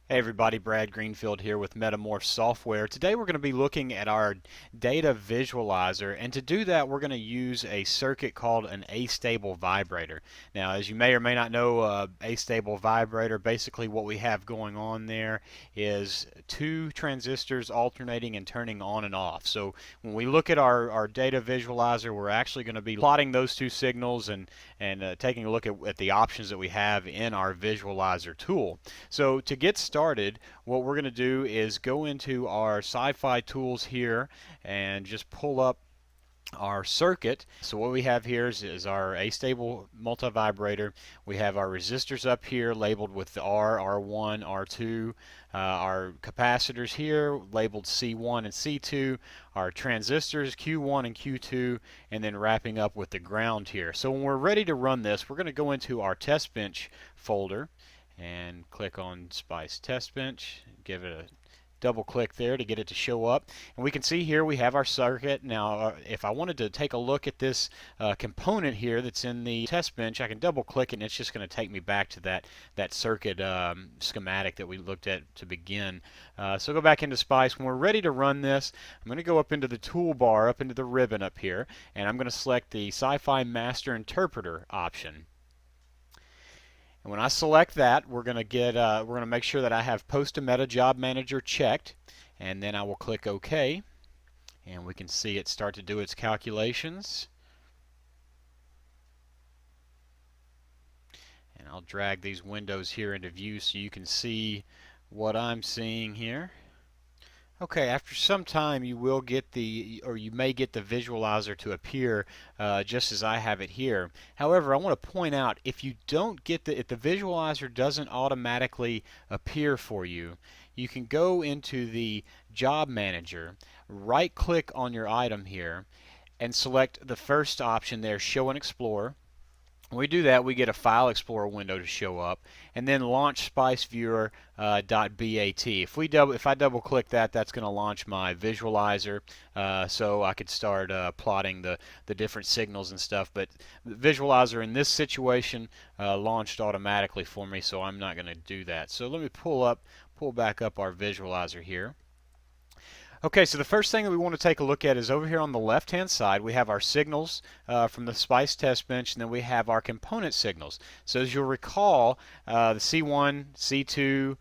Hey everybody, Brad Greenfield here with Metamorph Software. Today we're going to be looking at our data visualizer, and to do that we're going to use a circuit called an astable vibrator. Now, as you may or may not know, astable vibrator, basically what we have going on there is two transistors alternating and turning on and off. So when we look at our data visualizer, we're actually going to be plotting those two signals and taking a look at the options that we have in our visualizer tool. So to get started, what we're going to do is go into our Sci-Fi tools here and just pull up our circuit. So what we have here is our astable multivibrator. We have our resistors up here labeled with the R, R1, R2. Our capacitors here labeled C1 and C2. Our transistors Q1 and Q2, and then wrapping up with the ground here. So when we're ready to run this, we're going to go into our test bench folder and click on Spice Test Bench. Give it a double click there to get it to show up, and we can see here we have our circuit. Now if I wanted to take a look at this component here that's in the test bench, I can double click it and it's just going to take me back to that circuit schematic that we looked at to begin. So go back into Spice. When we're ready to run this, I'm going to go up into the toolbar, up into the ribbon up here, and I'm going to select the Sci-Fi Master Interpreter option. And when I select that, we're going to make sure that I have Post to Meta Job Manager checked, and then I will click OK, and we can see it start to do its calculations. And I'll drag these windows here into view so you can see what I'm seeing here. Okay, after some time you will get you may get the visualizer to appear just as I have it here. However, I want to point out, if you don't get if the visualizer doesn't automatically appear for you, you can go into the Job Manager, right click on your item here, and select the first option there, Show and Explore. When we do that, we get a File Explorer window to show up, and then launch Spice Viewer .bat. If I double click that, that's going to launch my visualizer, so I could start plotting the different signals and stuff. But the visualizer in this situation launched automatically for me, so I'm not going to do that. So let me pull back up our visualizer here. Okay, so the first thing that we want to take a look at is over here on the left-hand side. We have our signals from the Spice test bench, and then we have our component signals. So as you'll recall, the C1, C2,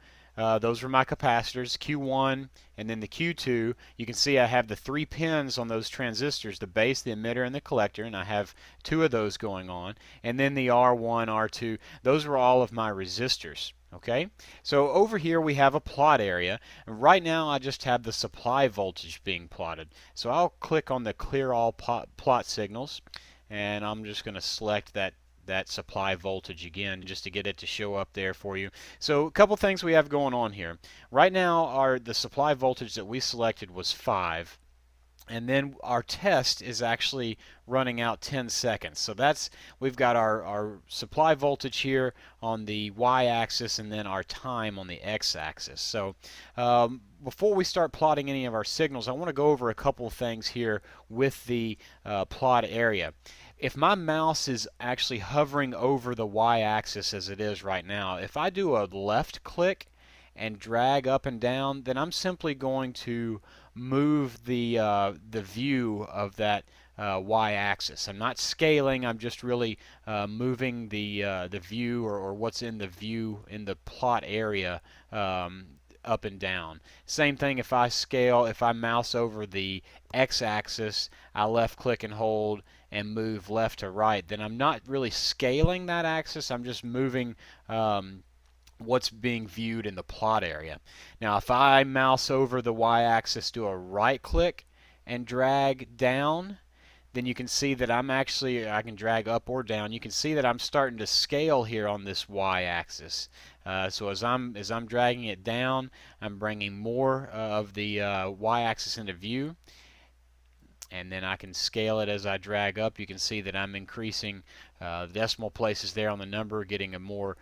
those were my capacitors, Q1, and then the Q2. You can see I have the 3 pins on those transistors, the base, the emitter, and the collector, and I have 2 of those going on. And then the R1, R2, those were all of my resistors. Okay, so over here we have a plot area, and right now I just have the supply voltage being plotted. So I'll click on the Clear All Plot Signals, and I'm just going to select that supply voltage again just to get it to show up there for you. So a couple things we have going on here. Right now the supply voltage that we selected was 5. And then our test is actually running out 10 seconds. So we've got our supply voltage here on the y-axis, and then our time on the x-axis. So before we start plotting any of our signals, I want to go over a couple of things here with the plot area. If my mouse is actually hovering over the y-axis as it is right now, if I do a left click and drag up and down, then I'm simply going to move the view of that y-axis. I'm not scaling. I'm just really moving the view or what's in the view in the plot area up and down. Same thing if I scale. If I mouse over the x-axis, I left click and hold and move left to right, then I'm not really scaling that axis. I'm just moving what's being viewed in the plot area. Now if I mouse over the y-axis, do a right click and drag down, then you can see that I can drag up or down. You can see that I'm starting to scale here on this y-axis. So as I'm dragging it down, I'm bringing more of the y-axis into view, and then I can scale it as I drag up. You can see that I'm increasing the decimal places there on the number, getting a more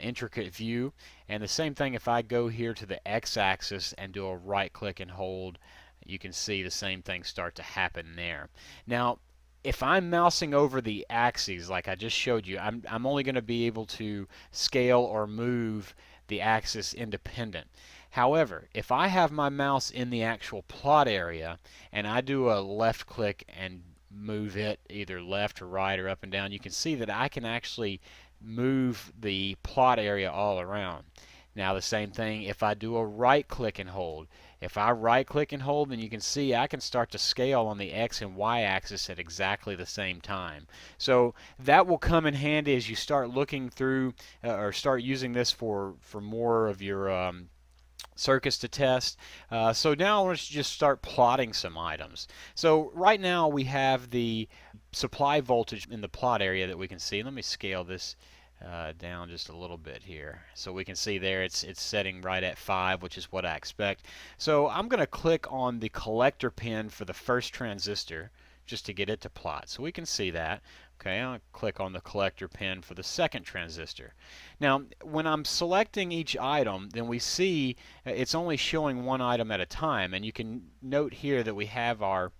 intricate view. And the same thing if I go here to the x-axis and do a right click and hold, you can see the same thing start to happen there. Now if I'm mousing over the axes like I just showed you, I'm only going to be able to scale or move the axis independent. However, if I have my mouse in the actual plot area and I do a left click and move it either left or right or up and down, you can see that I can actually move the plot area all around. Now the same thing if I do a right click and hold. If I right click and hold, then you can see I can start to scale on the X and Y axis at exactly the same time. So that will come in handy as you start looking through or start using this for more of your circuits to test. So now let's just start plotting some items. So right now we have the supply voltage in the plot area that we can see. Let me scale this down just a little bit here so we can see there it's setting right at 5, which is what I expect. So I'm going to click on the collector pin for the first transistor just to get it to plot, so we can see that. Okay, I'll click on the collector pin for the second transistor. Now when I'm selecting each item, then we see it's only showing one item at a time, and you can note here that we have our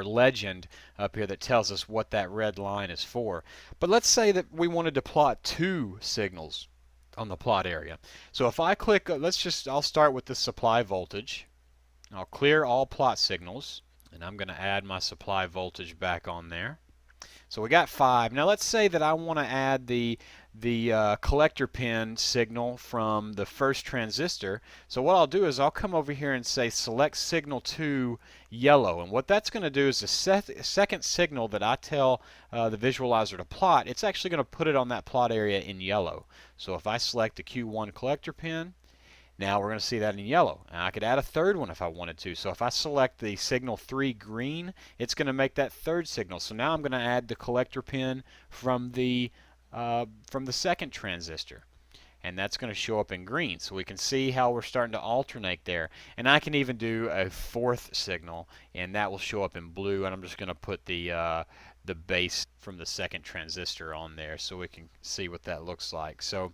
legend up here that tells us what that red line is for. But let's say that we wanted to plot 2 signals on the plot area. So if I click, I'll start with the supply voltage. I'll clear all plot signals, and I'm going to add my supply voltage back on there. So we got 5. Now let's say that I want to add the collector pin signal from the first transistor. So what I'll do is I'll come over here and say select signal to yellow, and what that's going to do is the second signal that I tell the visualizer to plot, it's actually going to put it on that plot area in yellow. So if I select the Q1 collector pin, now we're going to see that in yellow. And I could add a third one if I wanted to. So if I select the signal 3 green, it's going to make that third signal. So now I'm going to add the collector pin from the second transistor, and that's going to show up in green. So we can see how we're starting to alternate there. And I can even do a fourth signal, and that will show up in blue. And I'm just going to put the base from the second transistor on there so we can see what that looks like. So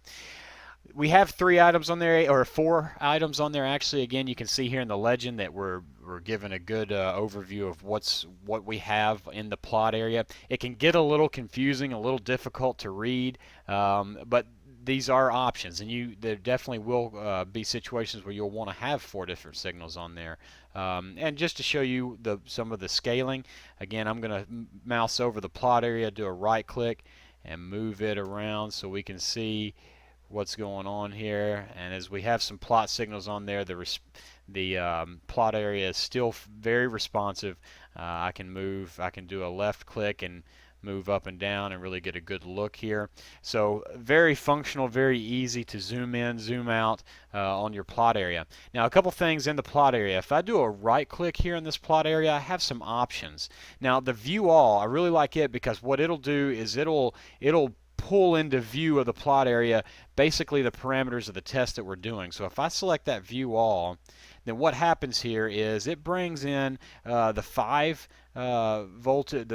we have 3 items on there, or 4 items on there actually. Again, you can see here in the legend that we're given a good overview of what we have in the plot area. It can get a little confusing, a little difficult to read, but these are options, and there definitely will be situations where you'll want to have 4 different signals on there. And just to show you some of the scaling, again, I'm going to mouse over the plot area, do a right click, and move it around so we can see what's going on here. And as we have some plot signals on there, the plot area is still very responsive. I can do a left click and move up and down and really get a good look here. So very functional, very easy to zoom in, zoom out on your plot area. Now a couple things in the plot area. If I do a right click here in this plot area, I have some options. Now the view all, I really like it because what it'll do is it'll pull into view of the plot area basically the parameters of the test that we're doing. So if I select that view all, then what happens here is it brings in the 5 volts of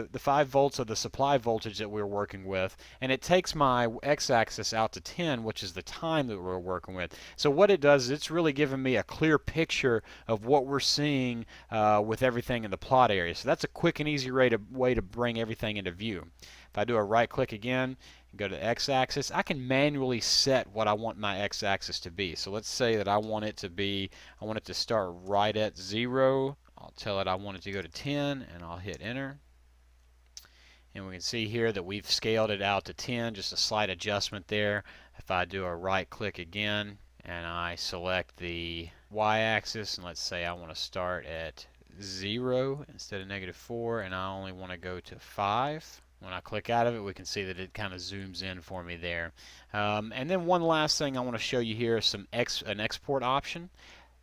the supply voltage that we're working with, and it takes my x-axis out to 10, which is the time that we're working with. So what it does is it's really giving me a clear picture of what we're seeing with everything in the plot area. So that's a quick and easy way to bring everything into view. If I do a right click again and go to x-axis, I can manually set what I want my x-axis to be. So let's say that I want it to start right at 0. I'll tell it I want it to go to 10, and I'll hit enter. And we can see here that we've scaled it out to 10, just a slight adjustment there. If I do a right click again and I select the y-axis, and let's say I want to start at 0 instead of -4, and I only want to go to 5. When I click out of it, we can see that it kind of zooms in for me there. And then one last thing I want to show you here is an export option.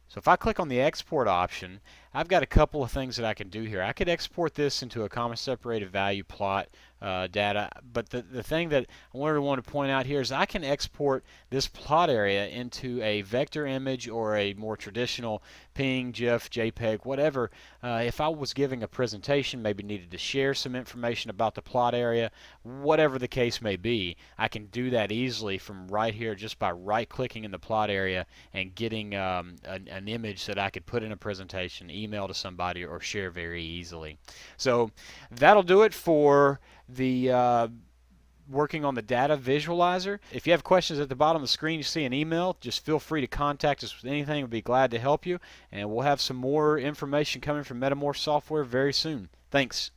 So if I click on the export option, I've got a couple of things that I can do here. I could export this into a comma separated value plot data, but the thing that I really want to point out here is I can export this plot area into a vector image or a more traditional PNG, GIF, JPEG, whatever. If I was giving a presentation, maybe needed to share some information about the plot area, whatever the case may be, I can do that easily from right here just by right clicking in the plot area and getting an image that I could put in a presentation email to somebody or share very easily. So that'll do it for the working on the data visualizer. If you have questions at the bottom of the screen, you see an email, just feel free to contact us with anything. We'll be glad to help you, and we'll have some more information coming from Metamorph software very soon. Thanks.